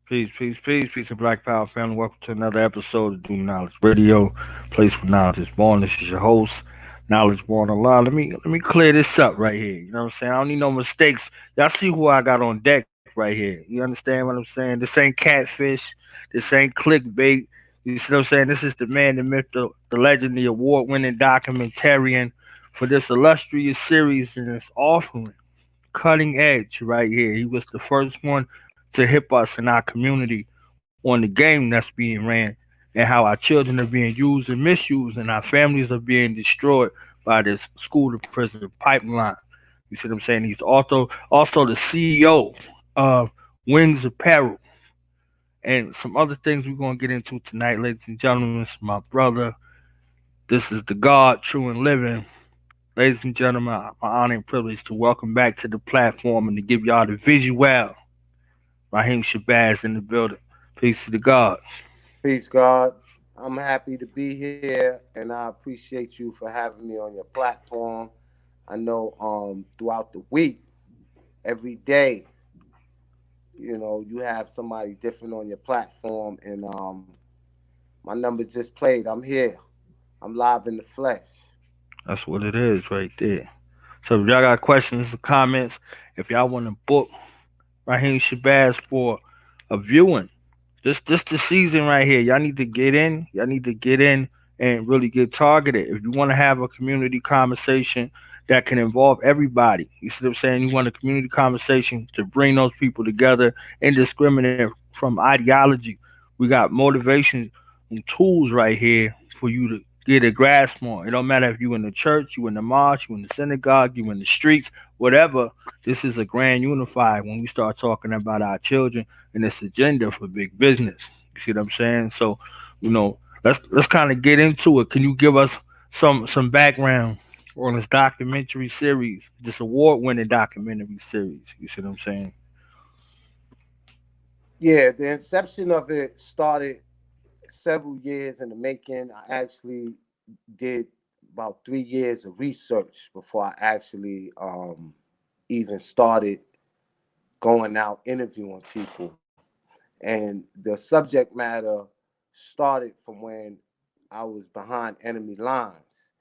Peace, peace, peace, peace and Black Power family. Welcome to another episode of Do Knowledge Radio, place where knowledge is born. This is your host, Knowledge Born Allah. Let me clear this up right here. You know what I'm saying? I don't need no mistakes. Y'all see who I got on deck right here. You understand what I'm saying? This ain't catfish. This ain't clickbait. You see what I'm saying? This is the man, the myth, the legend, the award-winning documentarian for this illustrious series and its offering. Cutting edge right here. He was the first one to hip us in our community on the game that's being ran and how our children are being used and misused and our families are being destroyed by this school to prison pipeline. You see what I'm saying? He's also the CEO of Wings Apparel and some other things we're gonna get into tonight, ladies and gentlemen. This is my brother. This is the God, true and living. Ladies and gentlemen, my honor and privilege to welcome back to the platform and to give y'all the visual. Rahiem Shabazz in the building. Peace to the God. Peace, God. I'm happy to be here, and I appreciate you for having me on your platform. I know throughout the week, every day, you have somebody different on your platform, and my number just played. I'm here. I'm live in the flesh. That's what it is right there. So if y'all got questions or comments, if y'all want to book Raheem Shabazz for a viewing, this the season right here. Y'all need to get in. Y'all need to get in and really get targeted. If you want to have a community conversation that can involve everybody, you see what I'm saying? You want a community conversation to bring those people together, indiscriminate from ideology. We got motivation and tools right here for you to get a grasp on. It don't matter if you in the church, you in the mosque, you in the synagogue, you in the streets, whatever. This is a grand unified when we start talking about our children and this agenda for big business. You see what I'm saying? So, let's kind of get into it. Can you give us some background on this documentary series, this award-winning documentary series? You see what I'm saying? Yeah, the inception of it started several years in the making. I actually did about 3 years of research before I actually even started going out interviewing people. And the subject matter started from when I was behind enemy lines.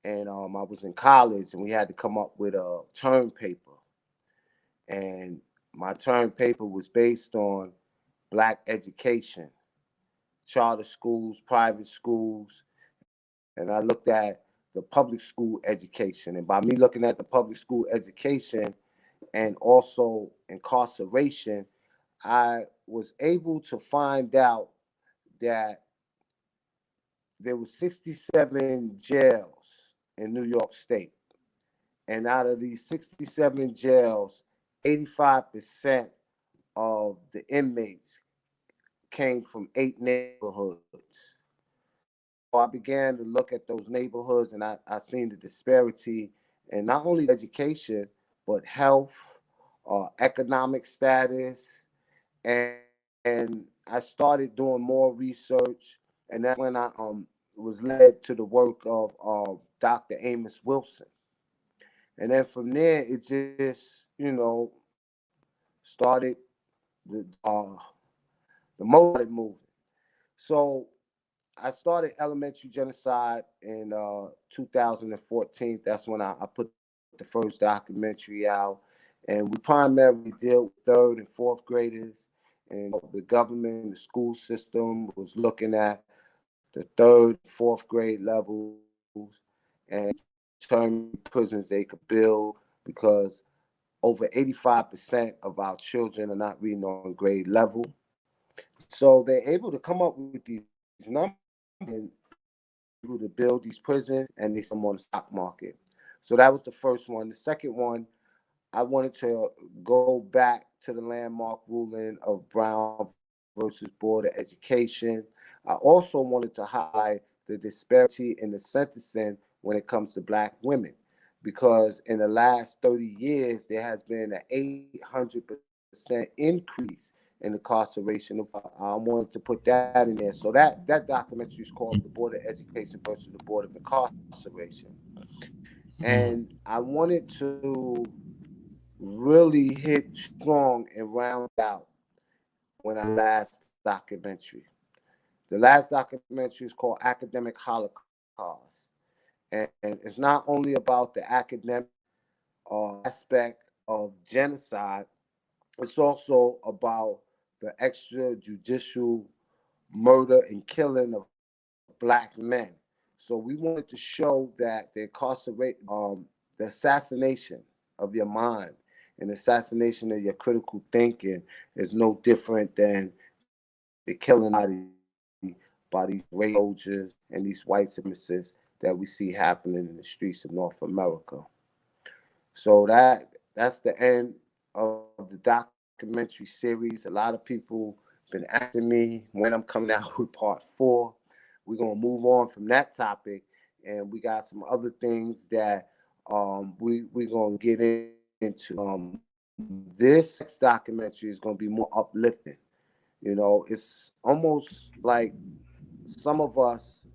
And I was in college and we had to come up with a term paper. And my term paper was based on Black education, charter schools, private schools. And I looked at the public school education. And by me looking at the public school education and also incarceration, I was able to find out that there were 67 jails in New York State. And out of these 67 jails, 85% of the inmates came from 8 neighborhoods. So I began to look at those neighborhoods and I seen the disparity in not only education, but health, economic status, and I started doing more research, and that's when I was led to the work of Dr. Amos Wilson, and then from there it just started the motor started moving. So I started elementary genocide in 2014. That's when I put the first documentary out, and we primarily deal with third and fourth graders. And the government and the school system was looking at the third, fourth grade levels, and determine prisons they could build because over 85% of our children are not reading on grade level. So they're able to come up with these numbers and able to build these prisons and they sell them on the stock market. So that was the first one. The second one, I wanted to go back to the landmark ruling of Brown versus Board of Education. I also wanted to highlight the disparity in the sentencing when it comes to Black women, because in the last 30 years, there has been an 800% increase in incarceration. I wanted to put that in there. So that documentary is called The Board of Education versus the Board of Incarceration. And Mm. I wanted to really hit strong and round out when I last documentary. The last documentary is called Academic Holocaust. And it's not only about the academic aspect of genocide, it's also about the extrajudicial murder and killing of black men. So we wanted to show that the assassination of your mind and assassination of your critical thinking is no different than the killing by these race soldiers and these white supremacists that we see happening in the streets of North America. So that's the end of the documentary series. A lot of people been asking me when I'm coming out with part 4. We're gonna move on from that topic, and we got some other things that we're gonna get into. This next documentary is gonna be more uplifting. It's almost like some of us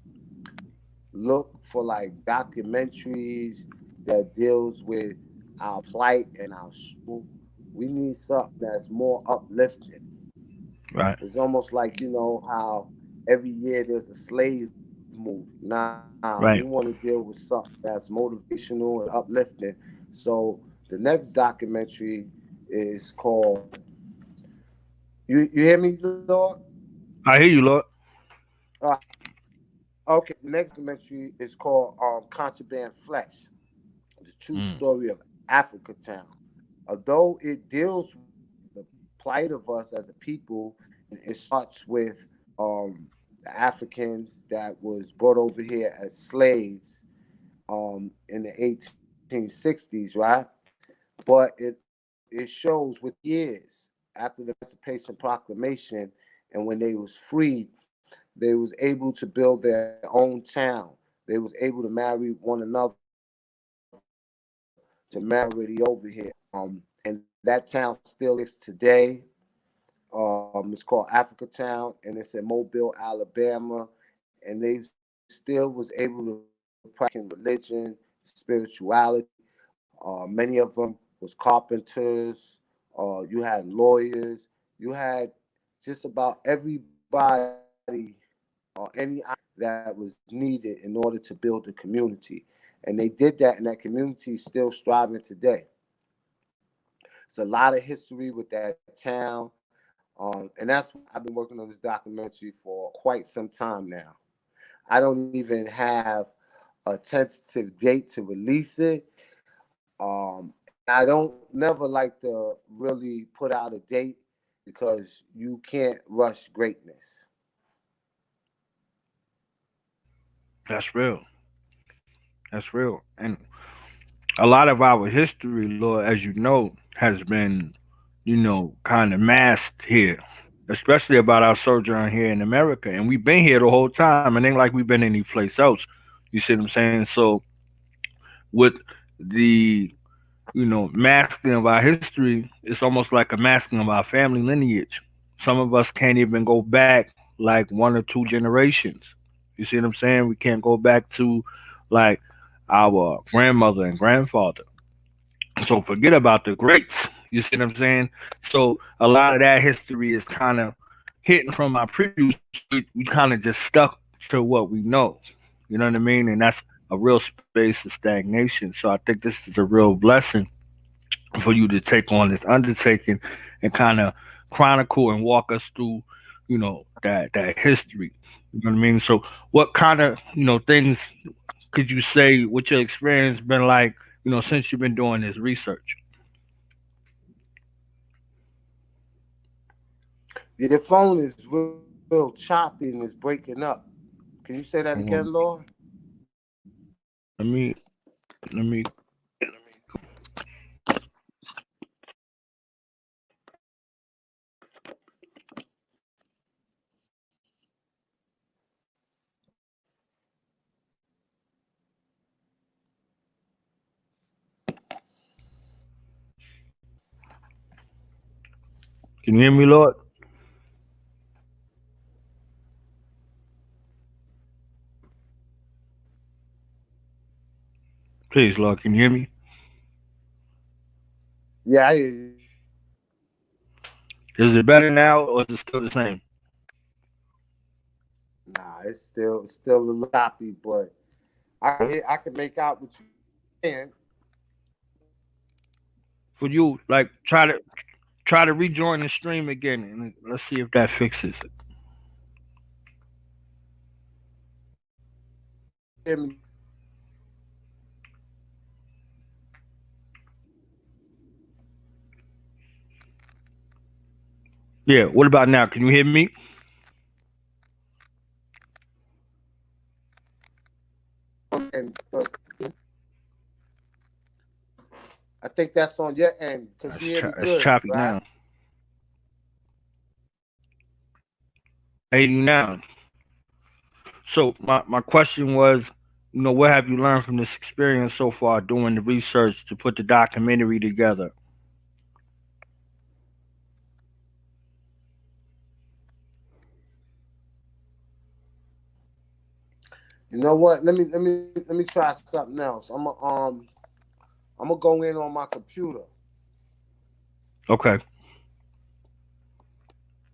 look for like documentaries that deals with our plight and our struggle. We need something that's more uplifting. Right. It's almost like how every year there's a slave movie. Nah, we want to deal Right. with something that's motivational and uplifting. So the next documentary is called. You hear me, Lord? I hear you, Lord. All right. Okay. The next documentary is called Contraband Flesh: The True Mm. Story of Africa Town. Although it deals with the plight of us as a people, and it starts with the Africans that was brought over here as slaves in the 1860s, right? But it shows with years after the Emancipation Proclamation and when they was free, they was able to build their own town. They was able to marry one another to marry already over here. And that town still exists today. It's called Africa Town, and it's in Mobile, Alabama. And they still was able to practice religion, spirituality. Many of them was carpenters. You had lawyers. You had just about everybody or any that was needed in order to build a community. And they did that, and that community is still striving today. It's a lot of history with that town. And that's why I've been working on this documentary for quite some time now. I don't even have a tentative date to release it. And I don't never like to really put out a date because you can't rush greatness. That's real. That's real. And a lot of our history, Lord, as you know, has been, kind of masked here, especially about our sojourn here in America. And we've been here the whole time. It ain't like we've been any place else. You see what I'm saying? So with the, masking of our history, it's almost like a masking of our family lineage. Some of us can't even go back like one or two generations. You see what I'm saying? We can't go back to like our grandmother and grandfather. So forget about the greats. You see what I'm saying? So a lot of that history is kind of hitting from our previews. So we kind of just stuck to what we know. You know what I mean? And that's a real space of stagnation. So I think this is a real blessing for you to take on this undertaking and kind of chronicle and walk us through, that history. You know what I mean? So what kind of, things could you say what your experience been like, since you've been doing this research? Your phone is real choppy and it's breaking up. Can you say that again, Mhm. Lord? Let me let me can you hear me, Lord? Please, Lord, can you hear me? Yeah, I hear you. Is it better now or is it still the same? Nah, it's still a little choppy, but I can make out what you saying. For you, like try to rejoin the stream again and let's see if that fixes it. Hear me? Yeah. What about now? Can you hear me? And I think that's on your end because you hear me It's good, choppy right? now. Hey, you now. So my question was, what have you learned from this experience so far doing the research to put the documentary together? You know what? Let me try something else. I'm gonna go in on my computer. Okay.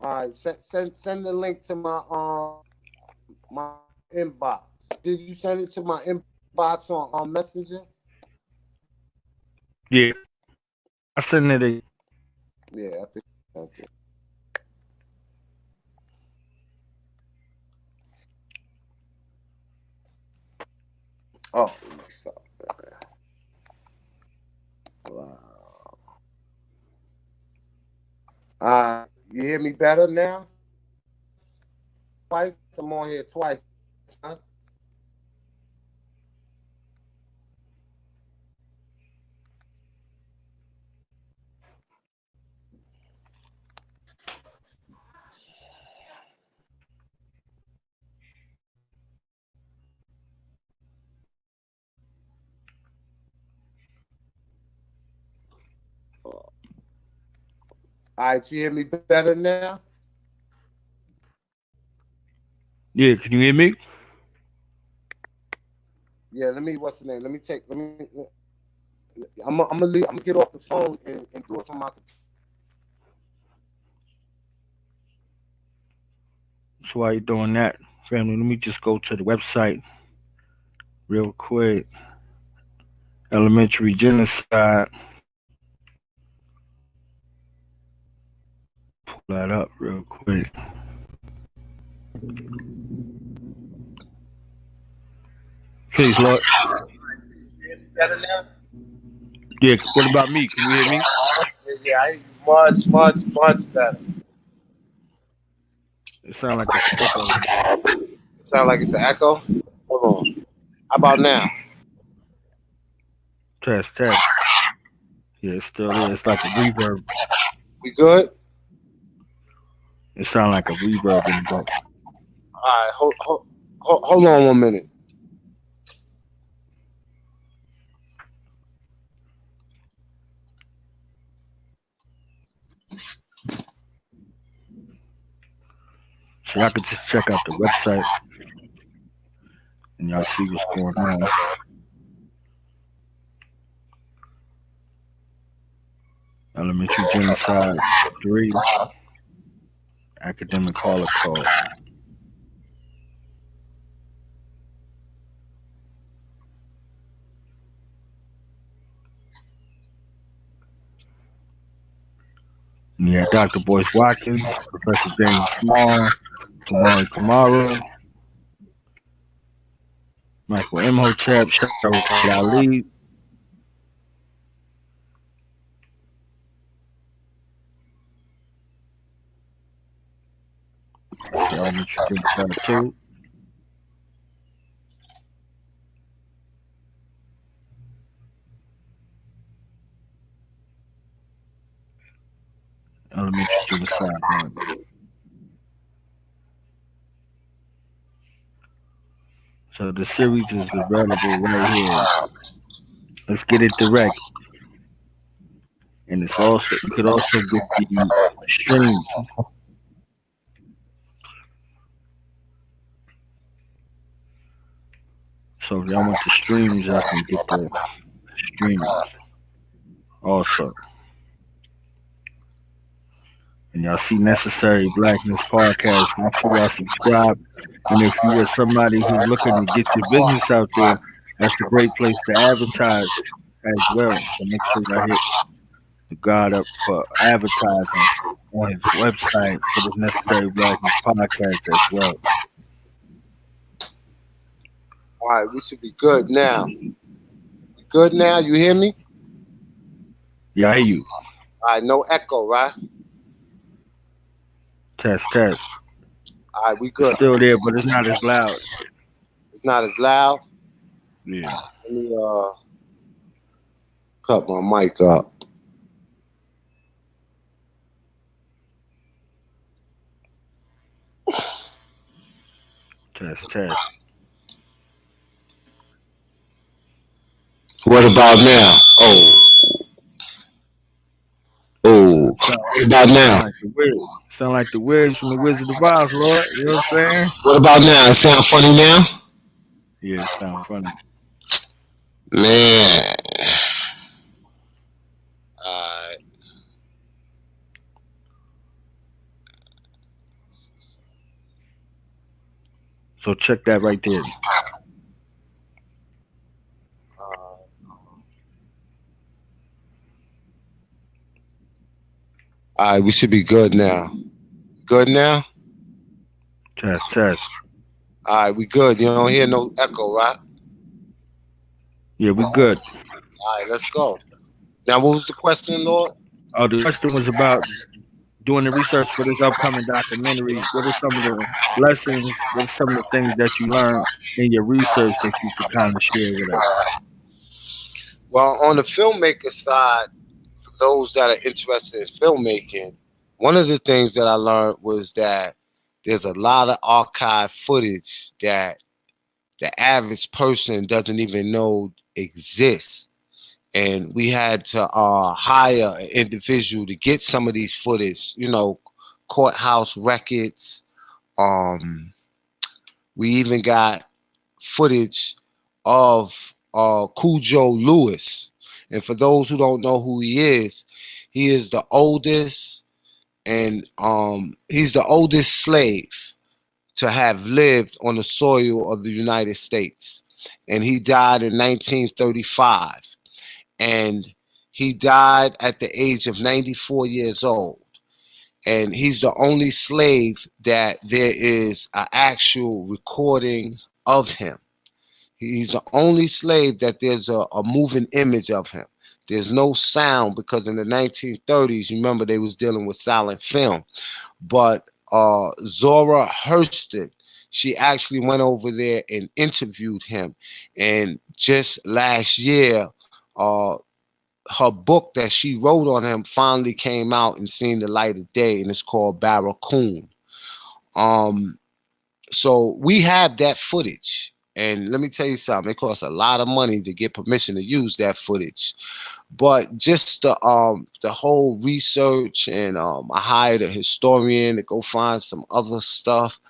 All right, send the link to my inbox. Did you send it to my inbox on Messenger? Yeah. I send it. Yeah, I think. Okay. Oh, let me stop. Wow. You hear me better now? Twice. I'm on here twice, huh? All right, you hear me better now? Yeah. Can you hear me? Yeah. What's the name? Let me. I'm gonna leave. I'm gonna get off the phone and do it from my computer. So while you're doing that, family, let me just go to the website real quick. Elementary genocide. Pull that up real quick. Please, Lord. Better now? Yeah. What about me? Can you hear me? Yeah, I hear you much better. It sounds like it's echoing. It sounds like it's an echo. Hold on. How about now? Test, test. Yeah, it still is. It's like a reverb. We good? It sounds like a reverb in the back. All right. Hold on 1 minute. So y'all could just check out the website and y'all see what's going on. Elementary Genocide 3, Academic Holocaust. And you had Dr. Boyce Watkins, Professor James Small, Tamari Kamara, Michael Imhotep, Sharif Ali, the Elementary Genocide 2, Elementary Genocide 1. So the series is available right here. Let's get it direct. And it's also, you could also get the streams. So if y'all want the streams, y'all can get the streams also. And y'all see Necessary Blackness podcast. Make sure y'all subscribe. And if you are somebody who's looking to get your business out there, that's a great place to advertise as well. So make sure y'all hit the God up for advertising on his website for this Necessary Blackness podcast as well. All right, we should be good now. Good now, you hear me? Yeah, I hear you. All right, no echo, right? Test, test. All right, we It's good. still there, but it's not as loud. It's not as loud. Yeah. Let me cut my mic up. Test, test. What about now? Oh. What about now? Sound like the wigs from the Wizard of Oz, Lord. You know what I'm saying? What about now? It sound funny now? Yeah, it sound funny. Man. Alright. So check that right there. Alright, we should be good now. Good now? Test, test. Alright, we good. You don't hear no echo, right? Yeah, we good. Alright, let's go. Now, what was the question, Lord? Oh, the question was about doing the research for this upcoming documentary. What are some of the lessons? What are some of the things that you learned in your research that you could kind of share with us? Well, on the filmmaker side, for those that are interested in filmmaking, one of the things that I learned was that there's a lot of archive footage that the average person doesn't even know exists. And we had to hire an individual to get some of these footage, courthouse records. We even got footage of Cujo Lewis. And for those who don't know who he is the oldest, and he's the oldest slave to have lived on the soil of the United States. And he died in 1935. And he died at the age of 94 years old. And he's the only slave that there is an actual recording of him. He's the only slave that there's a moving image of him. There's no sound, because in the 1930s, remember, they was dealing with silent film. But Zora Hurston, she actually went over there and interviewed him. And just last year, her book that she wrote on him finally came out and seen the light of day, and it's called Barracoon. So we have that footage. And let me tell you something, it costs a lot of money to get permission to use that footage. But just the whole research, and I hired a historian to go find some other stuff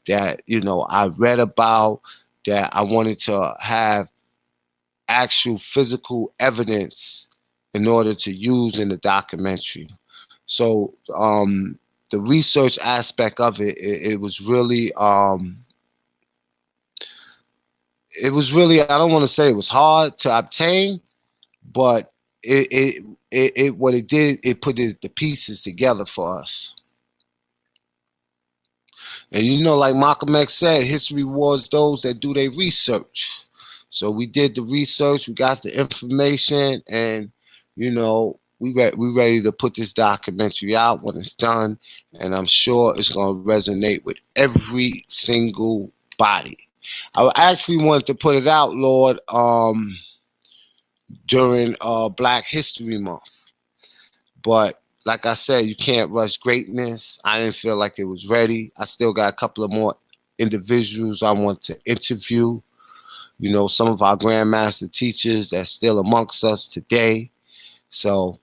that, I read about, that I wanted to have actual physical evidence in order to use in the documentary. So the research aspect of it was really I don't want to say it was hard to obtain, but what it did, it put the pieces together for us. And like Malcolm X said, history rewards those that do their research. So we did the research, we got the information, and we ready to put this documentary out when it's done, and I'm sure it's going to resonate with every single body. I actually wanted to put it out, Lord, during Black History Month. But like I said, you can't rush greatness. I didn't feel like it was ready. I still got a couple of more individuals I want to interview. Some of our grandmaster teachers that's still amongst us today. So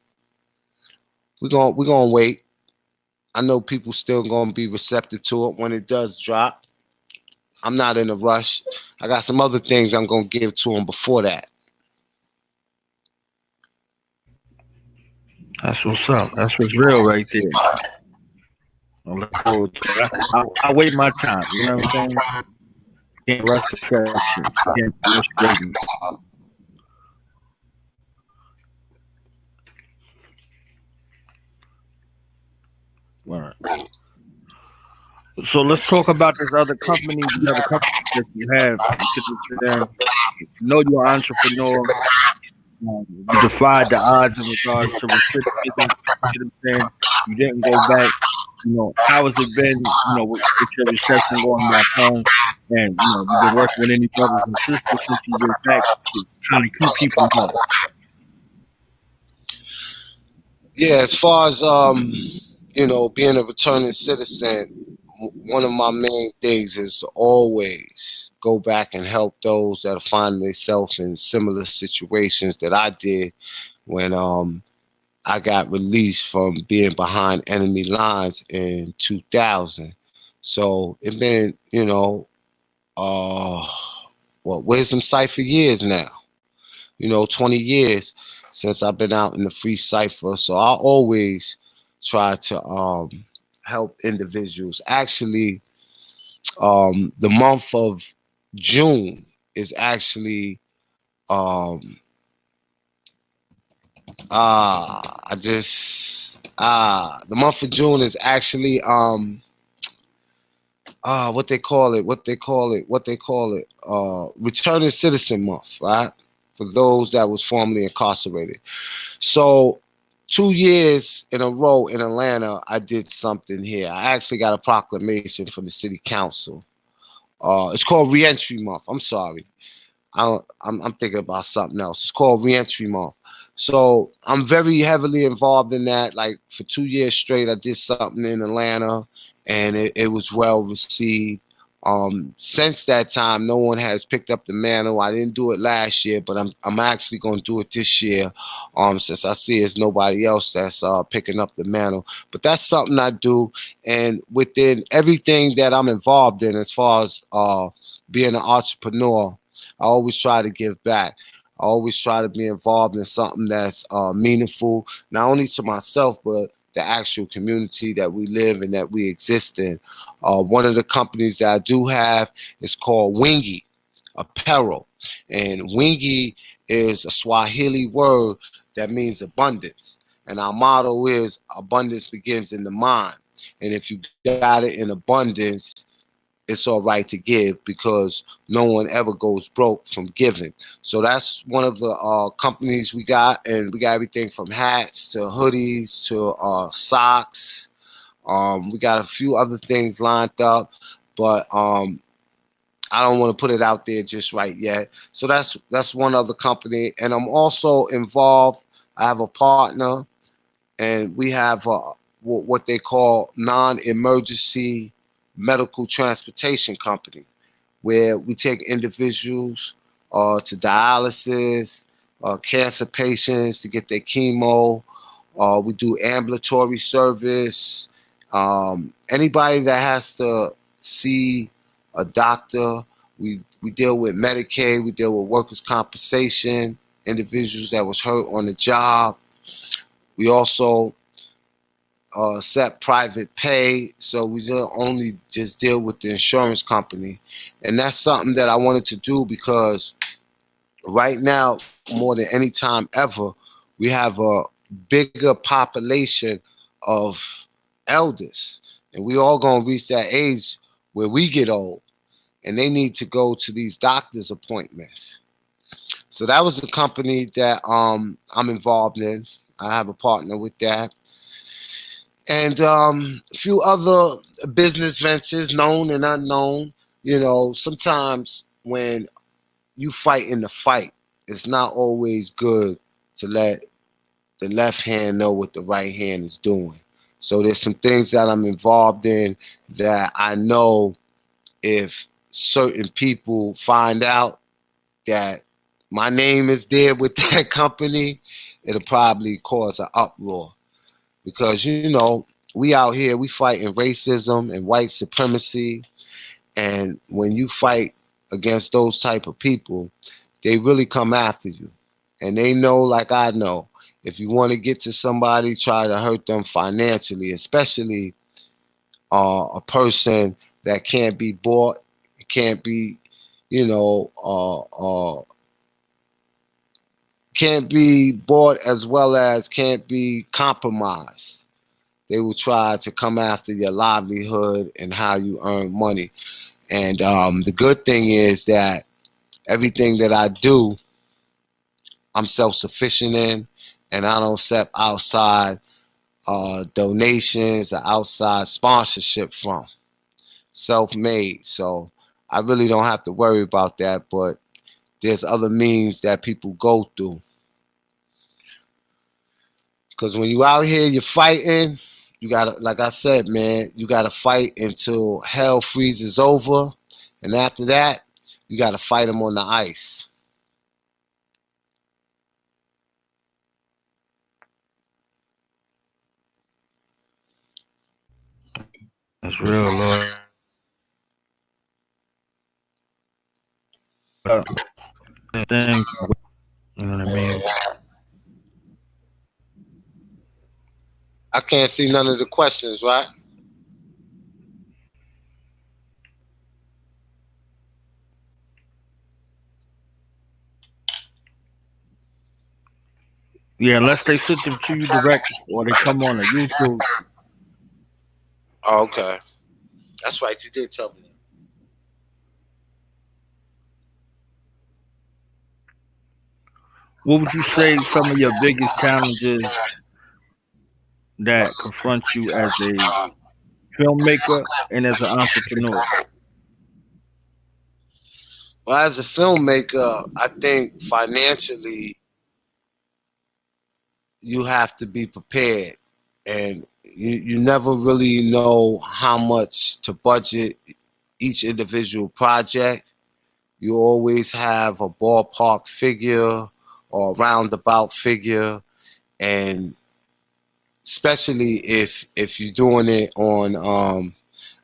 we're gonna wait. I know people still gonna be receptive to it when it does drop. I'm not in a rush. I got some other things I'm gonna give to them before that. That's what's up. That's what's real right there. I look forward to it. I wait my time. You know what I'm saying? Can't rush perfection. Can't rush greatness. All right. So let's talk about this other company, these other companies that you have. You said that you know you're an entrepreneur. You defied the odds in regards to recidivism. You know what I'm saying? You didn't go back. How has it been, with your reception going back home? And, you've been working with any brothers and sisters since you went back to kind of keep people going. Yeah, as far as being a returning citizen, one of my main things is to always go back and help those that find themselves in similar situations that I did when I got released from being behind enemy lines in 2000. So it been, Wisdom Cipher years now. 20 years since I've been out in the free cipher. So I always try to help individuals. Actually, the month of June is actually the month of June is actually returning citizen month, right? For those that was formerly incarcerated. So 2 years in a row in Atlanta, I did something here. I actually got a proclamation from the city council. It's called Reentry Month. I'm sorry. I'm thinking about something else. It's called Reentry Month. So I'm very heavily involved in that. Like for 2 years straight, I did something in Atlanta, and it was well received. Since that time, no one has picked up the mantle. I didn't do it last year, but I'm actually going to do it this year. Since I see there's nobody else that's picking up the mantle, but that's something I do. And within everything that I'm involved in, as far as being an entrepreneur, I always try to give back. I always try to be involved in something that's meaningful, not only to myself, but the actual community that we live and that we exist in. One of the companies that I do have is called Wingy Apparel. And Wingy is a Swahili word that means abundance. And our motto is abundance begins in the mind. And if you got it in abundance, it's all right to give because no one ever goes broke from giving. So that's one of the companies we got, and we got everything from hats to hoodies to socks. We got a few other things lined up, but I don't want to put it out there just right yet. So that's one other company, and I'm also involved. I have a partner, and we have what they call non-emergency medical transportation company, where we take individuals to dialysis, cancer patients to get their chemo. We do ambulatory service. Anybody that has to see a doctor, we deal with Medicaid, we deal with workers' compensation, individuals that was hurt on the job. We also set private pay, so we don't only just deal with the insurance company. And that's something that I wanted to do because right now, more than any time ever, we have a bigger population of elders, and we all gonna reach that age where we get old and they need to go to these doctor's appointments. So that was a company that I'm involved in. I have a partner with that. And a few other business ventures, known and unknown. Sometimes when you fight in the fight, it's not always good to let the left hand know what the right hand is doing. So there's some things that I'm involved in that I know if certain people find out that my name is there with that company, it'll probably cause an uproar. Because, we out here, we fighting racism and white supremacy. And when you fight against those type of people, they really come after you. And they know, like I know, if you want to get to somebody, try to hurt them financially, especially a person that can't be bought, can't be, you know, can't be bought as well as can't be compromised. They will try to come after your livelihood and how you earn money. And the good thing is that everything that I do, I'm self-sufficient in, and I don't accept outside donations or outside sponsorship from. Self-made. So I really don't have to worry about that, but there's other means that people go through. Because when you out here, you're fighting, you gotta, like I said, man, you gotta fight until hell freezes over. And after that, you gotta fight them on the ice. That's real, Lord. Thing, you know what I mean? I can't see none of the questions, right? Yeah, unless they send them to you direct or they come on a YouTube. Oh, okay. That's right. You did tell me that. What would you say some of your biggest challenges that confront you as a filmmaker and as an entrepreneur? Well, as a filmmaker, I think financially you have to be prepared, and you never really know how much to budget each individual project. You always have a ballpark figure or a roundabout figure, and especially if you're doing it on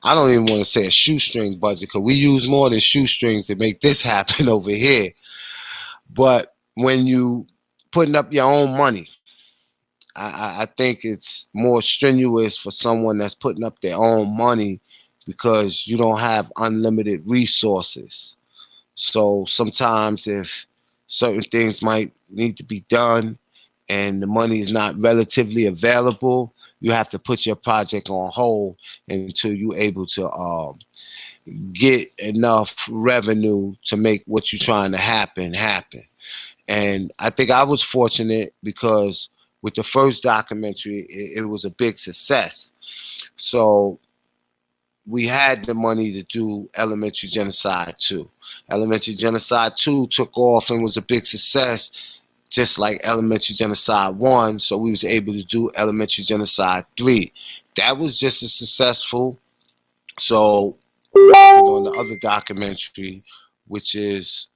I don't even want to say a shoestring budget, because we use more than shoestrings to make this happen over here. But when you putting up your own money, I think it's more strenuous for someone that's putting up their own money, because you don't have unlimited resources. So sometimes if certain things might need to be done and the money is not relatively available, you have to put your project on hold until you're able to get enough revenue to make what you're trying to happen. And I think I was fortunate because with the first documentary, it was a big success. So we had the money to do Elementary Genocide 2. Elementary Genocide 2 took off and was a big success, just like Elementary Genocide 1. So we was able to do Elementary Genocide 3. That was just as successful. So on the other documentary, which is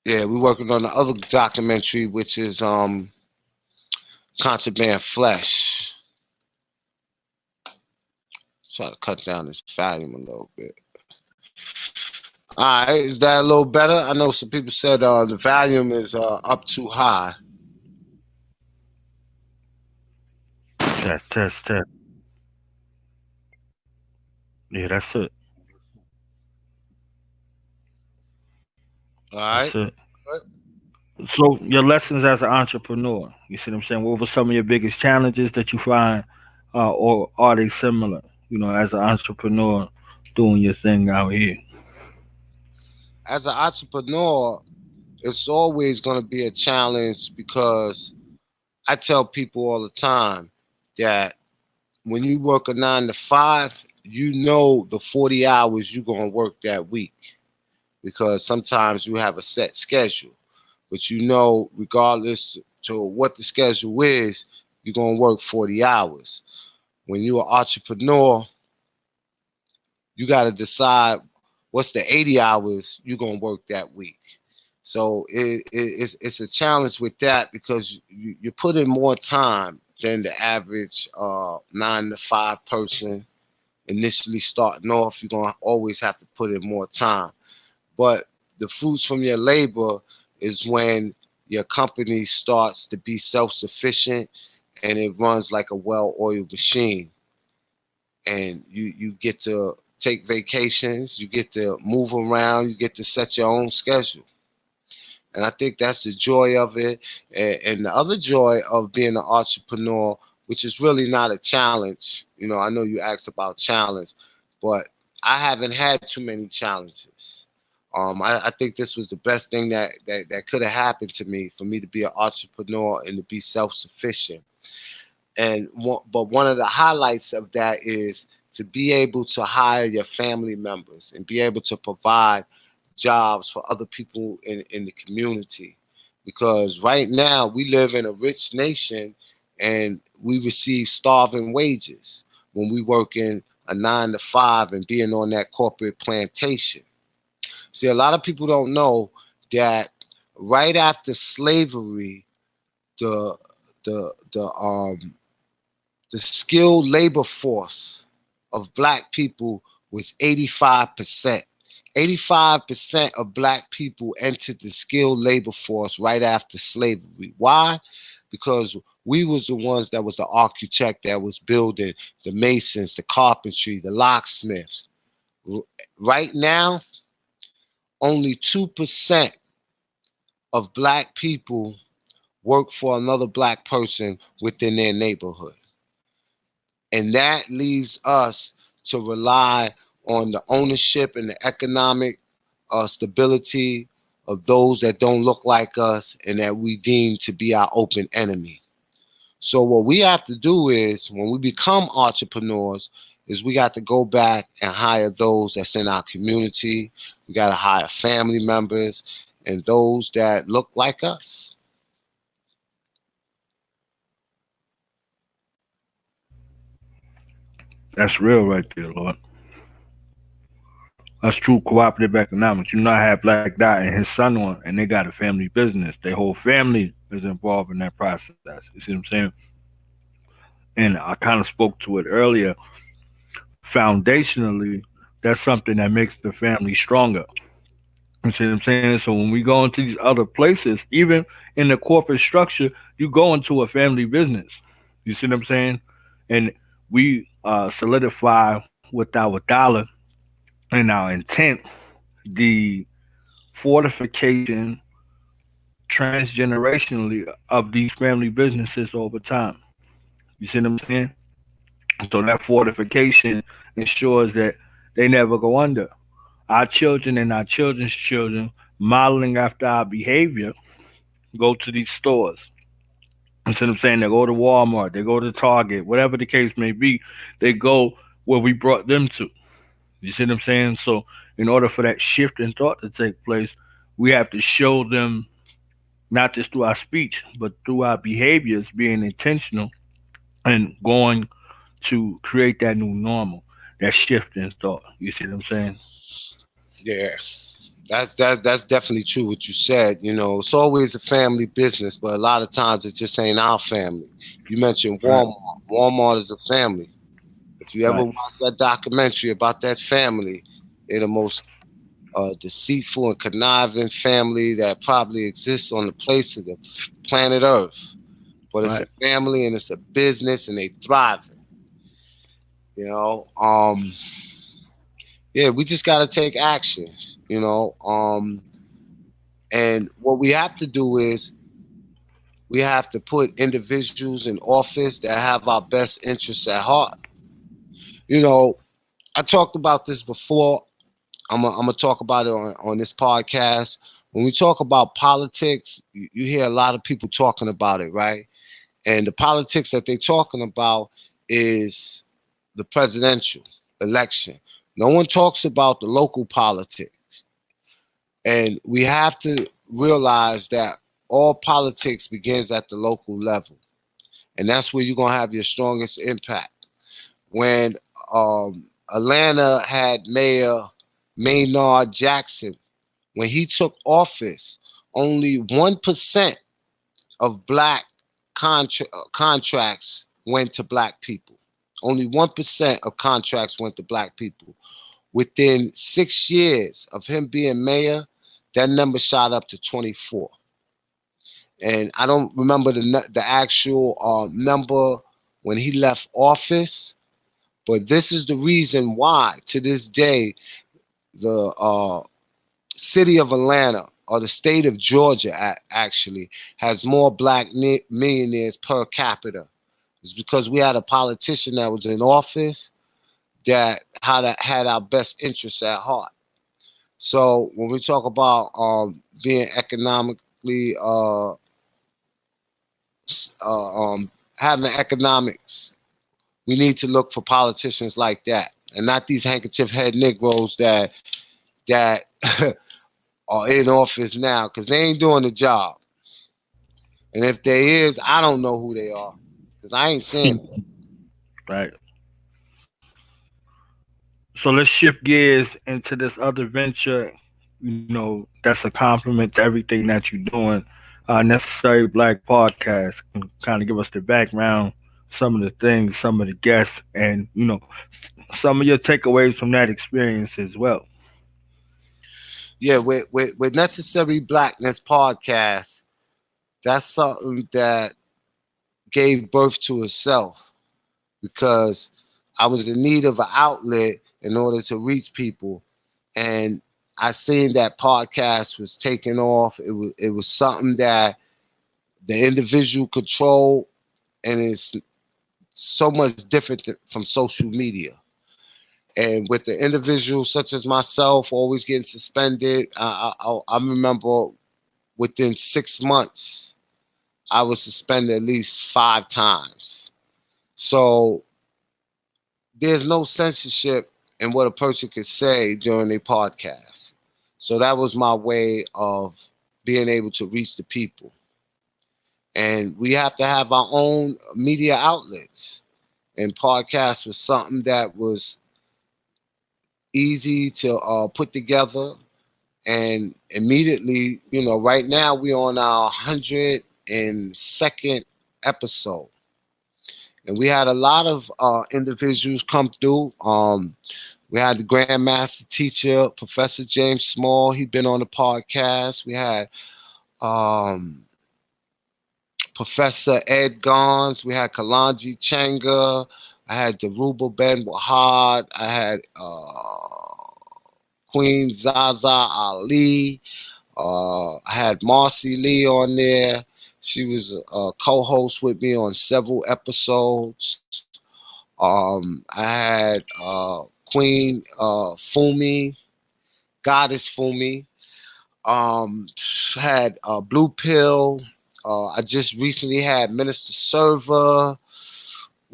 we're working on the other documentary, which is Contraband Flesh. Try to cut down this volume a little bit. All right, is that a little better? I know some people said the volume is up too high. Test. Yeah, that's it. All right. That's it. So your lessons as an entrepreneur, you see what I'm saying? What were some of your biggest challenges that you find, or are they similar? You know, as an entrepreneur doing your thing out here. As an entrepreneur, it's always going to be a challenge, because I tell people all the time that when you work a 9 to 5, you know the 40 hours you're going to work that week, because sometimes you have a set schedule, but you know, regardless to what the schedule is, you're going to work 40 hours. When you're an entrepreneur, you got to decide what's the 80 hours you're going to work that week. So it's a challenge with that, because you put in more time than the average 9 to 5 person initially starting off. You're going to always have to put in more time. But the fruits from your labor is when your company starts to be self-sufficient and it runs like a well-oiled machine. And you get to take vacations, you get to move around, you get to set your own schedule. And I think that's the joy of it. And the other joy of being an entrepreneur, which is really not a challenge. You know, I know you asked about challenge, but I haven't had too many challenges. I think this was the best thing that could have happened to me, for me to be an entrepreneur and to be self-sufficient. But one of the highlights of that is to be able to hire your family members and be able to provide jobs for other people in the community. Because right now we live in a rich nation and we receive starving wages when we work in a 9 to 5 and being on that corporate plantation. See, a lot of people don't know that right after slavery, the the the the skilled labor force of black people was 85%. 85% of black people entered the skilled labor force right after slavery. Why? Because we was the ones that was the architect that was building, the masons, the carpentry, the locksmiths. Right now, only 2% of black people work for another black person within their neighborhood. And that leaves us to rely on the ownership and the economic stability of those that don't look like us and that we deem to be our open enemy. So what we have to do is, when we become entrepreneurs, is we got to go back and hire those that's in our community. We got to hire family members and those that look like us. That's real right there, Lord. That's true cooperative economics. You know, I had Black Dot and his son on, and they got a family business. Their whole family is involved in that process. You see what I'm saying? And I kind of spoke to it earlier. Foundationally, that's something that makes the family stronger. You see what I'm saying? So when we go into these other places, even in the corporate structure, you go into a family business. You see what I'm saying? And we solidify with our dollar and our intent the fortification transgenerationally of these family businesses over time. You see what I'm saying? So that fortification ensures that they never go under. Our children and our children's children, modeling after our behavior, go to these stores. You see what I'm saying? They go to Walmart, they go to Target, whatever the case may be, they go where we brought them to. You see what I'm saying? So, in order for that shift in thought to take place, we have to show them not just through our speech, but through our behaviors, being intentional and going to create that new normal, that shift in thought. You see what I'm saying? Yeah. That's definitely true what you said. You know, it's always a family business, but a lot of times it just ain't our family. You mentioned Right, Walmart. Walmart is a family. If you ever right, watch that documentary about that family, they're the most deceitful and conniving family that probably exists on the place of the planet Earth. But it's a right. family and it's a business and they thriving. You know, yeah, we just got to take actions. And what we have to do is we have to put individuals in office that have our best interests at heart. You know, I talked about this before. I'm gonna talk about it on this podcast. When we talk about politics, you hear a lot of people talking about it, right? And the politics that they're talking about is the presidential election. No one talks about the local politics. And we have to realize that all politics begins at the local level. And that's where you're going to have your strongest impact. When Atlanta had Mayor Maynard Jackson, when he took office, only 1% of black contracts went to black people. Only 1% of contracts went to black people. Within 6 years of him being mayor, that number shot up to 24. and I don't remember the actual number when he left office, but this is the reason why to this day the city of Atlanta or the state of Georgia actually has more black millionaires per capita. It's because we had a politician that was in office that had our best interests at heart. So when we talk about being economically having economics, we need to look for politicians like that, and not these handkerchief head Negroes that are in office now, because they ain't doing the job. And if there is, I don't know who they are, because I ain't seeing them. Right. So let's shift gears into this other venture. You know, that's a compliment to everything that you're doing. Necessary Black Podcast can kind of give us the background, some of the things, some of the guests, and some of your takeaways from that experience as well. Yeah, with Necessary Blackness podcast, that's something that gave birth to itself, because I was in need of an outlet in order to reach people, and I seen that podcast was taking off. It was something that the individual control, and it's so much different from social media. And with the individuals such as myself always getting suspended, I remember within 6 months, I was suspended at least 5 times. So there's no censorship in what a person could say during a podcast. So that was my way of being able to reach the people. And we have to have our own media outlets. And podcast was something that was easy to put together. And immediately, right now we're on our 102nd episode. And we had a lot of individuals come through. We had the Grandmaster teacher, Professor James Small. He'd been on the podcast. We had Professor Ed Garnes. We had Kalanji Changa. I had Daruba Ben Wahad. I had Queen Zaza Ali. I had Marcy Lee on there. She was a co-host with me on several episodes. I had Queen Fumi, Goddess Fumi. Had Blue Pill. I just recently had Minister Server.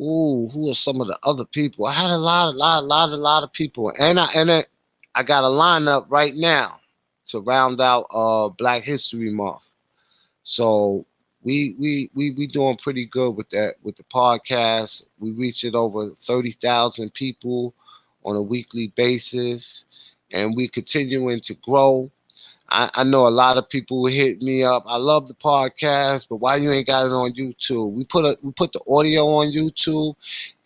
Ooh, who are some of the other people? I had a lot of people, and I got a lineup right now to round out Black History Month. So we doing pretty good with that, with the podcast. We reaching over 30,000 people on a weekly basis, and we continuing to grow. I know a lot of people hit me up. I love the podcast, but why you ain't got it on YouTube? We put the audio on YouTube,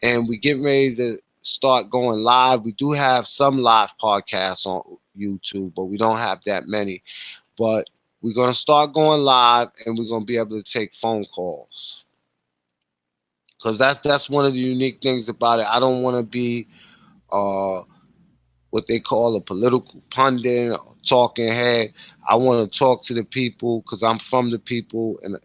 and we getting ready to start going live. We do have some live podcasts on YouTube, but we don't have that many. But we're gonna start going live, and we're gonna be able to take phone calls, because that's one of the unique things about it. I don't want to be what they call a political pundit or talking head. I want to talk to the people because I'm from the people, and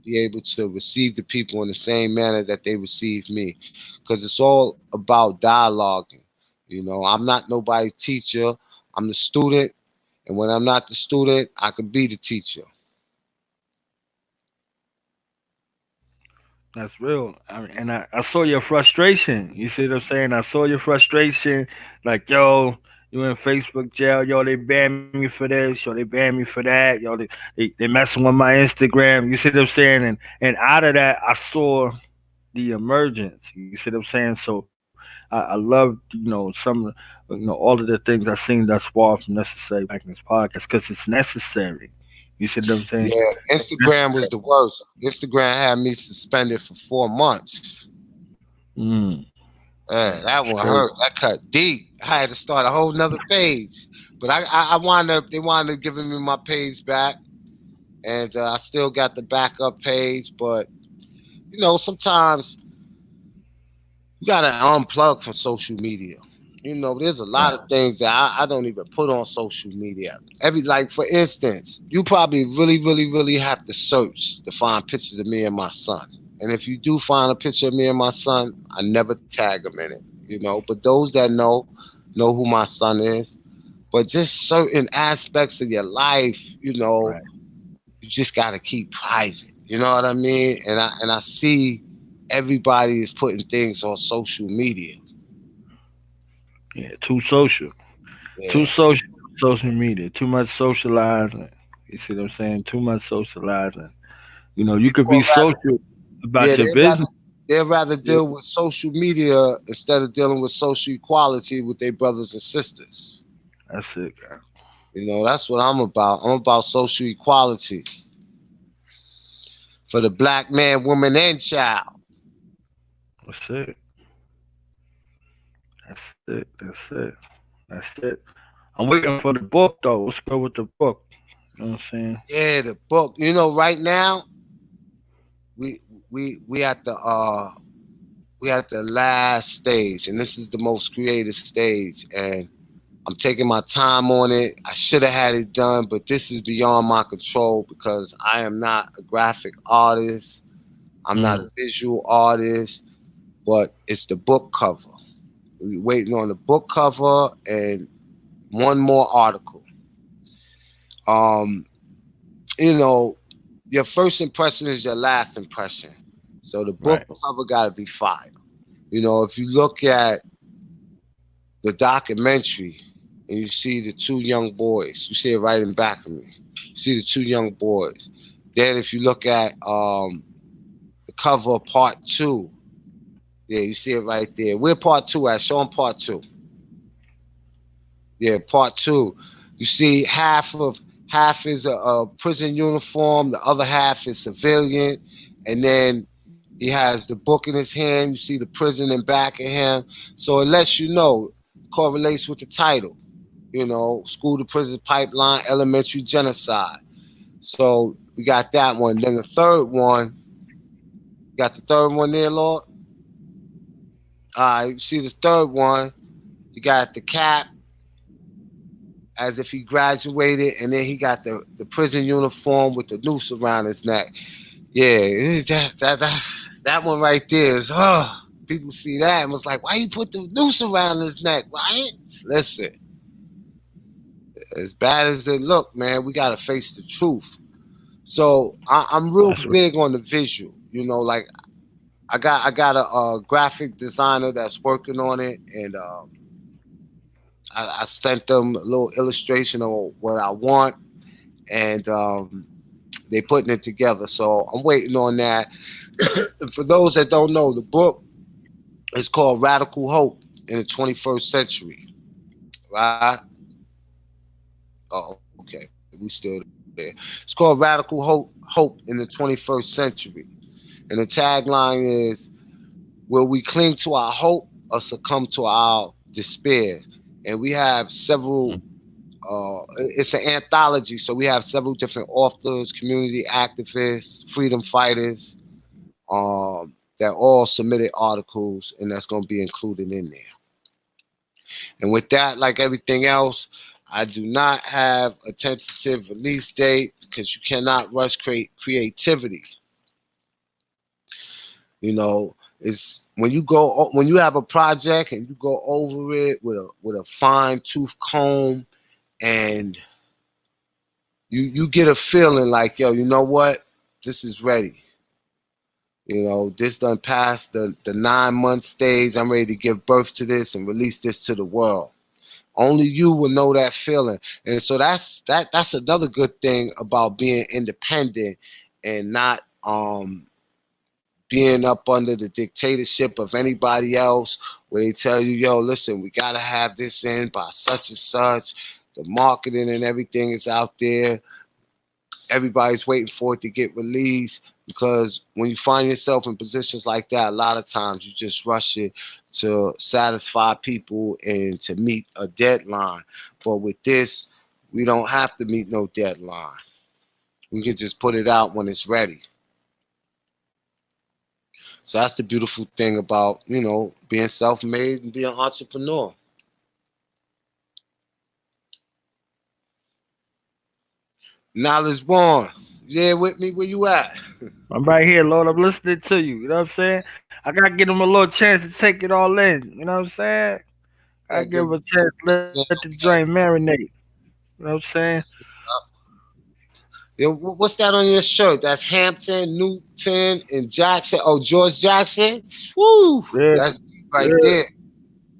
be able to receive the people in the same manner that they receive me, because it's all about dialoguing. I'm not nobody's teacher. I'm the student, and when I'm not the student, I could be the teacher. That's real. And I saw your frustration. You see what I'm saying? I saw your frustration. Like, yo, you in Facebook jail. Yo, they banned me for this. Yo, they banned me for that. Yo, they messing with my Instagram. You see what I'm saying? And out of that, I saw the emergence. You see what I'm saying? So I love, all of the things I've seen thus far from Necessary Blackness podcast, because it's necessary. You see what I'm saying? Yeah, Instagram was the worst. Instagram had me suspended for 4 months. Mm. That one hurt. That cut deep. I had to start a whole nother page. But they wound up giving me my page back. and I still got the backup page. But you know, sometimes you gotta unplug from social media. You know, there's a lot Right. of things that I don't even put on social media. Like for instance, you probably really have to search to find pictures of me and my son. And if you do find a picture of me and my son, I never tag them in it. You know, but those that know who my son is. But just certain aspects of your life, you know, Right. you just gotta keep private. You know what I mean? And I see everybody is putting things on social media. Yeah. Too social. Too Yeah. social. Social media. Too much socializing. You see what I'm saying? Too much socializing. You know, you could People be are rather, social yeah, about your business. they'd rather Yeah. deal with social media instead of dealing with social equality with their brothers and sisters. That's it, guys. You know, that's what I'm about. I'm about social equality for the black man, woman, and child. That's it. That's it. That's it. That's it. I'm waiting for the book though. What's good with the book? You know what I'm saying? Yeah, the book. You know, right now we we at the we at the last stage, and this is the most creative stage, and I'm taking my time on it. I should have had it done, but this is beyond my control because I am not a graphic artist. I'm not a Mm. visual artist, but it's the book cover. We're waiting on the book cover and one more article. Um, you know, your first impression is your last impression. So the book Right. cover got to be fire. You know, if you look at the documentary and you see the two young boys, you see it right in back of me. You see the two young boys. Then if you look at the cover of part two, yeah, you see it right there. Where part two at? Show them part two. Yeah, part two. You see half is a prison uniform, the other half is civilian, and then he has the book in his hand. You see the prison in back of him, so it lets you know, correlates with the title. You know, school to prison pipeline, elementary genocide. So we got that one. Then the third one, got the third one there, Lord. You see the third one. You got the cap as if he graduated, and then he got the prison uniform with the noose around his neck. Yeah, that one right there is people see that and was like, why you put the noose around his neck? Why? Listen, as bad as it look, man, we gotta face the truth. So I'm real That's what. big on the visual. You know, like I got a graphic designer that's working on it, and I sent them a little illustration of what I want, and they putting it together. So I'm waiting on that. And for those that don't know, the book is called Radical Hope in the 21st Century. Right? Oh, okay. We still there. It's called Radical Hope in the 21st Century. And the tagline is, will we cling to our hope or succumb to our despair? And we have several it's an anthology, so we have several different authors, community activists, freedom fighters, that all submitted articles, and that's going to be included in there. And with that, like everything else, I do not have a tentative release date because you cannot rush creativity. You know, it's when you have a project and you go over it with a fine tooth comb, and you get a feeling like, yo, you know what, this is ready. You know, this done past the 9-month stage. I'm ready to give birth to this and release this to the world. Only you will know that feeling. And so that's another good thing about being independent and not being up under the dictatorship of anybody else, where they tell you, yo, listen, we gotta have this in by such and such. The marketing and everything is out there. Everybody's waiting for it to get released, because when you find yourself in positions like that, a lot of times you just rush it to satisfy people and to meet a deadline. But with this, we don't have to meet no deadline. We can just put it out when it's ready. So that's the beautiful thing about, being self-made and being an entrepreneur. Knowledge born. Yeah, with me? Where you at? I'm right here, Lord. I'm listening to you. You know what I'm saying? I gotta give them a little chance to take it all in. You know what I'm saying? I Yeah, give good. them a chance to let the joint Okay. marinate. You know what I'm saying? Yeah, what's that on your shirt? That's Hampton, Newton, and Jackson. Oh, George Jackson. Woo! Yeah, That's right yeah. there.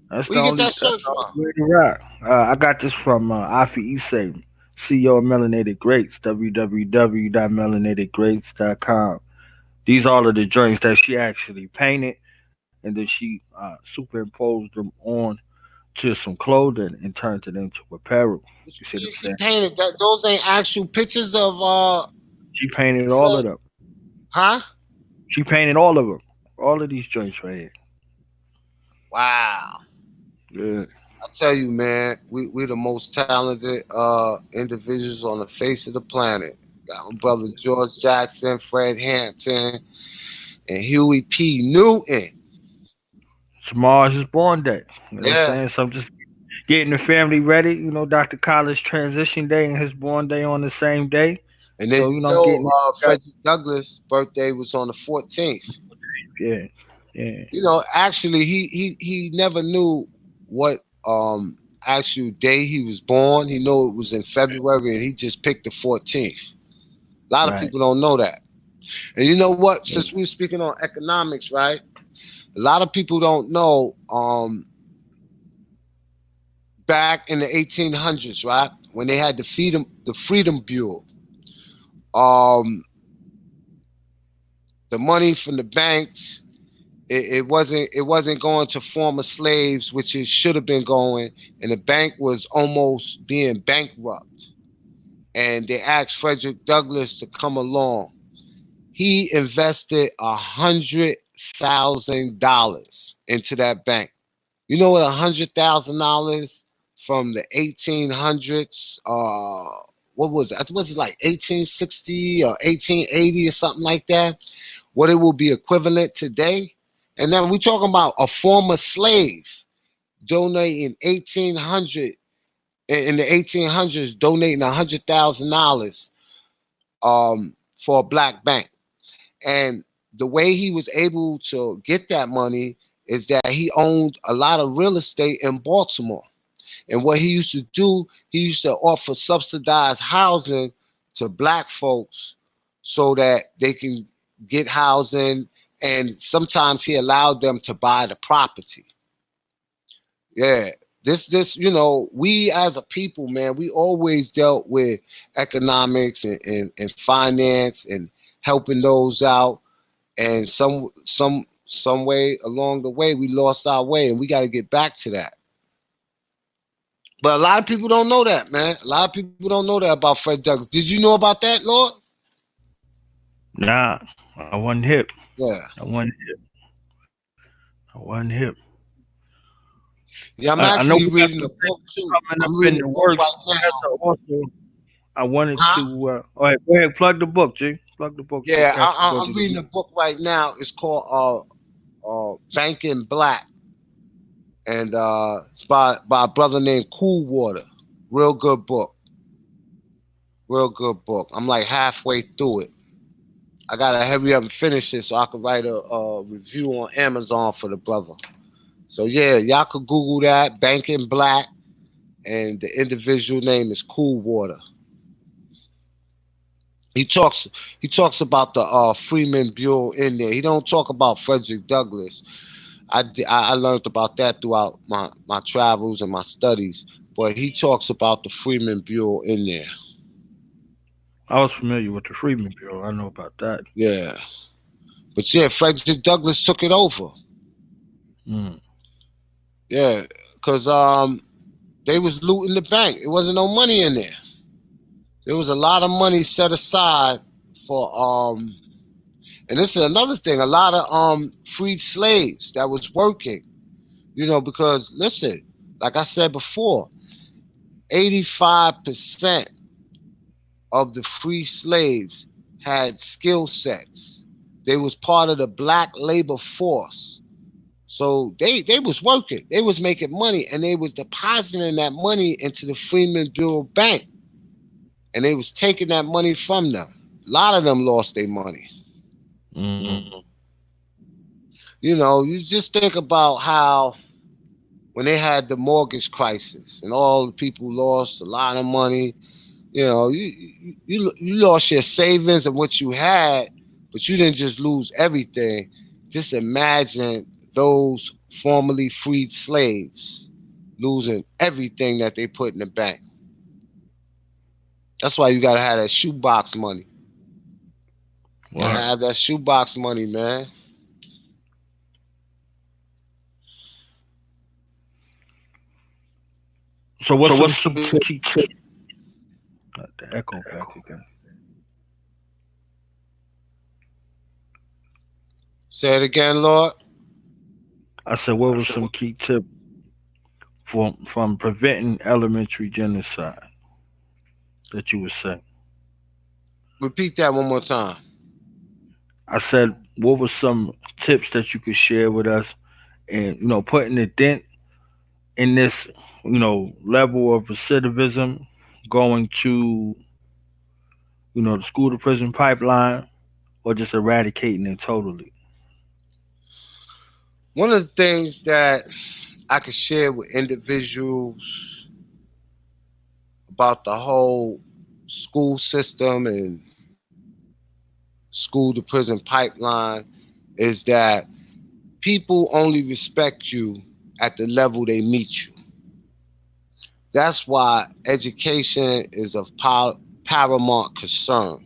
That's Where the you get only that that's shirt the only from? way to rock. I got this from Afi Issei, CEO of Melanated Greats, www.melanatedgreats.com. These are all of the joints that she actually painted, and then she superimposed them on to some clothing and turned it into apparel. What You you see what mean I'm she saying? painted that? Those ain't actual pictures of She painted all of Fred, them. huh? She painted all of them. All of these joints right here. Wow. Yeah. I tell you, man, we the most talented individuals on the face of the planet. Got my brother George Jackson, Fred Hampton, and Huey P. Newton. Tomorrow's his born day. You know what I'm Yeah. saying? So I'm just getting the family ready. You know, Dr. Collins' transition day and his born day on the same day. And then So, I'm getting it. Frederick Douglass' birthday was on the 14th. Yeah. Yeah. Actually, he never knew what actual day he was born. He knew it was in February, and he just picked the 14th. A lot of Right. people don't know that. And you know what? Yeah. Since we were speaking on economics, right? A lot of people don't know. Back in the 1800s, right, when they had the Freedom Bureau, um, the money from the banks, it wasn't going to former slaves, which it should have been going, and the bank was almost being bankrupt. And they asked Frederick Douglass to come along. He invested $100,000 into that bank. You know what $100,000 from the 1800s? What was it? Was it like 1860 or 1880 or something like that? What it will be equivalent today? And then we're talking about a former slave donating 1800 in the 1800s, donating $100,000 for a black bank. And the way he was able to get that money is that he owned a lot of real estate in Baltimore. And what he used to do, he used to offer subsidized housing to black folks so that they can get housing. And sometimes he allowed them to buy the property. Yeah. We as a people, man, we always dealt with economics and finance and helping those out. And some way along the way we lost our way, and we got to get back to that. But a lot of people don't know that, man. A lot of people don't know that about Fred Douglass. Did you know about that, Lord? Nah, I wasn't hip. Yeah. I wasn't hip. I wasn't hip. Yeah, I'm I know actually we got reading a some book things too. coming up I'm in reading the a book works. right I have now. to also, I wanted Huh? to, all right, go ahead, plug the book, G. Plug the book so Yeah, cats can go I'm to the reading a book right now. It's called Banking Black. And it's by a brother named Cool Water. Real good book. Real good book. I'm like halfway through it. I gotta hurry up and finish it so I can write a review on Amazon for the brother. So yeah, y'all could Google that, Banking Black, and the individual name is Cool Water. He talks he talks about the Freeman Bureau in there. He don't talk about Frederick Douglass. I learned about that throughout my travels and my studies. But he talks about the Freeman Bureau in there. I was familiar with the Freedmen Bureau. I know about that. Yeah. But yeah, Frederick Douglass took it over. Mm. Yeah. Cause they was looting the bank. It wasn't no money in there. There was a lot of money set aside for and this is another thing, a lot of freed slaves that was working, because listen, like I said before, 85% of the free slaves had skill sets. They was part of the black labor force. So they was working. They was making money, and they was depositing that money into the Freeman Bureau Bank. And they was taking that money from them. A lot of them lost their money. Mm-hmm. You know, you just think about how when they had the mortgage crisis and all the people lost a lot of money, you know, you lost your savings and what you had, but you didn't just lose everything. Just imagine those formerly freed slaves losing everything that they put in the bank. That's why you gotta have that shoebox money. You gotta have that shoebox money, man. So what's some key tips? The echo back again. Say it again, Lord. I said, what was some key tips from preventing elementary genocide that you would say? Repeat that one more time. I said, what was some tips that you could share with us, and putting a dent in this, level of recidivism, going to, the school to prison pipeline, or just eradicating it totally? One of the things that I could share with individuals about the whole school system and school to prison pipeline is that people only respect you at the level they meet you. That's why education is of paramount concern.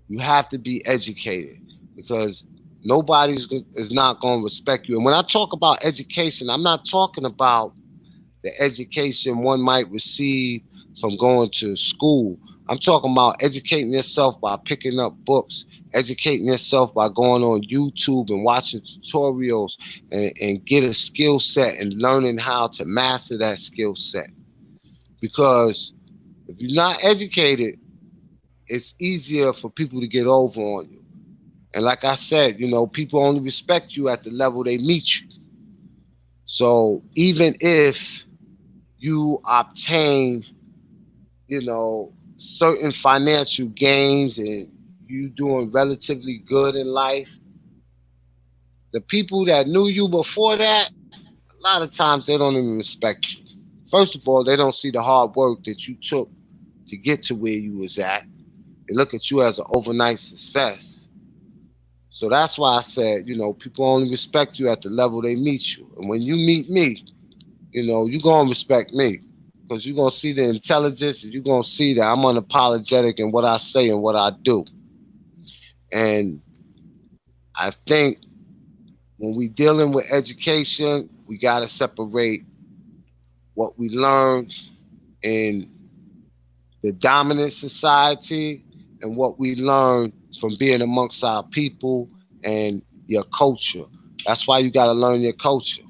You have to be educated because nobody's is not going to respect you. And when I talk about education, I'm not talking about the education one might receive from going to school. I'm talking about educating yourself by picking up books, educating yourself by going on YouTube and watching tutorials and get a skill set and learning how to master that skill set. Because if you're not educated, it's easier for people to get over on you. And like I said, people only respect you at the level they meet you. So even if you obtain, certain financial gains and you doing relatively good in life, the people that knew you before that, a lot of times they don't even respect you. First of all, they don't see the hard work that you took to get to where you was at. They look at you as an overnight success. So that's why I said, people only respect you at the level they meet you. And when you meet me, you're going to respect me because you're going to see the intelligence and you're going to see that I'm unapologetic in what I say and what I do. And I think when we dealing with education, we got to separate what we learn in the dominant society and what we learn from being amongst our people and your culture. That's why you got to learn your culture,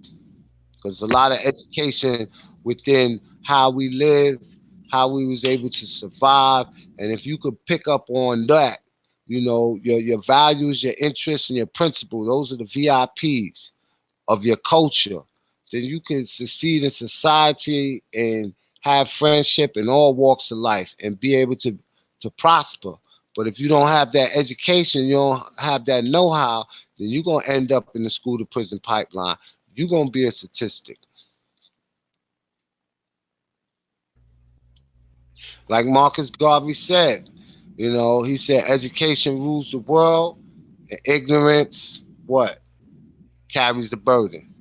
because a lot of education within how we lived, how we was able to survive, and if you could pick up on that, your values, your interests, and your principles, those are the VIPs of your culture, then you can succeed in society and have friendship in all walks of life and be able to prosper. But if you don't have that education, you don't have that know-how, then you're going to end up in the school to prison pipeline. You're going to be a statistic. Like Marcus Garvey said, he said education rules the world and ignorance, what? Carries the burden.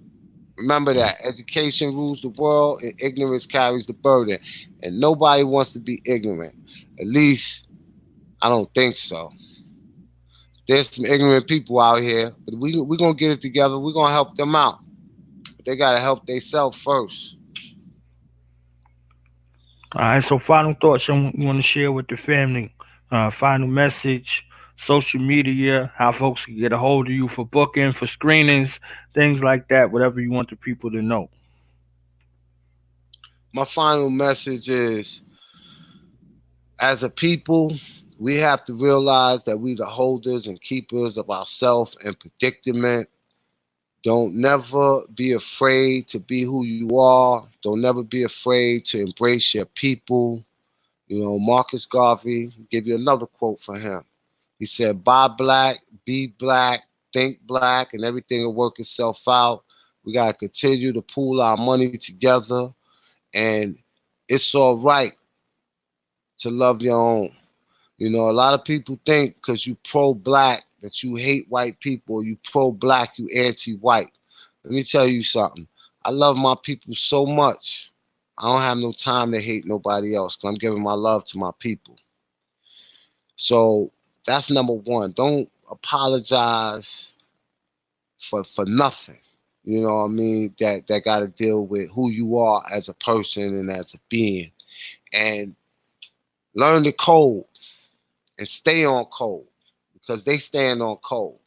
Remember that. Education rules the world and ignorance carries the burden. And nobody wants to be ignorant. At least, I don't think so. There's some ignorant people out here, but we're going to get it together. We're going to help them out. But they got to help themselves first. All right, so final thoughts you want to share with the family, final message, social media, how folks can get a hold of you for booking, for screenings, things like that, whatever you want the people to know. My final message is As a people, we have to realize that we the holders and keepers of ourself and predicament. Don't never be afraid to be who you are. Don't never be afraid to embrace your people. You know, Marcus Garvey, I'll give you another quote from him. He said, buy black, be black, think black, and everything will work itself out. We got to continue to pool our money together. And it's all right to love your own. You know, a lot of people think because you pro-black that you hate white people, or you pro-black, you anti-white. Let me tell you something. I love my people so much. I don't have no time to hate nobody else because I'm giving my love to my people. So that's number one. Don't apologize for nothing. You know what I mean? That got to deal with who you are as a person and as a being. And learn the code and stay on code because they stand on code.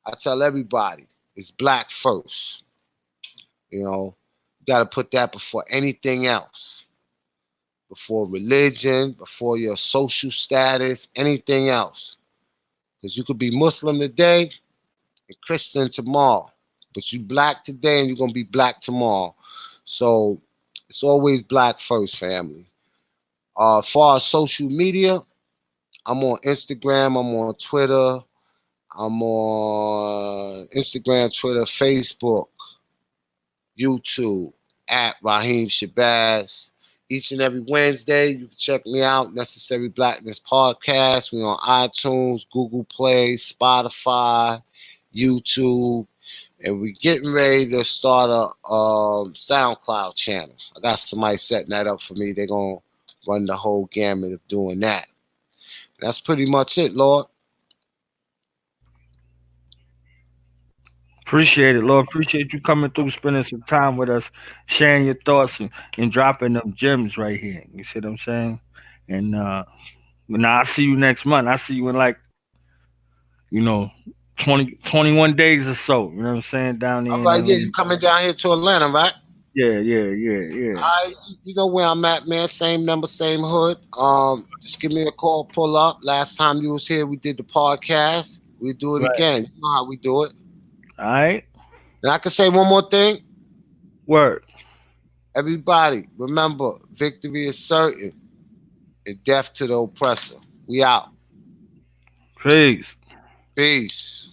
I tell everybody, it's black first. You know, you got to put that before anything else, before religion, before your social status, anything else. Because you could be Muslim today and Christian tomorrow, but you black today and you're going to be black tomorrow. So it's always black first, family. As far as social media, I'm on Instagram, I'm on Twitter, I'm on Instagram, Twitter, Facebook, YouTube, at Rahiem Shabazz. Each and every Wednesday, you can check me out, Necessary Blackness Podcast. We're on iTunes, Google Play, Spotify, YouTube, and we're getting ready to start a SoundCloud channel. I got somebody setting that up for me. They're going to run the whole gamut of doing that. That's pretty much it, Lord. Appreciate it, Lord. Appreciate you coming through, spending some time with us, sharing your thoughts and dropping them gems right here. You see what I'm saying? And now I see you next month. I see you in like, you know, 21 days or so. You know what I'm saying? Down there All in right, yeah, you Atlanta. coming down here to Atlanta, right? Yeah, yeah, yeah, yeah. You know where I'm at, man. Same number, same hood. Just give me a call, pull up. Last time you was here, we did the podcast. We do it Right. again. You know how we do it. All right. And I can say one more thing. Word. Everybody, remember, victory is certain and death to the oppressor. We out. Peace. Peace.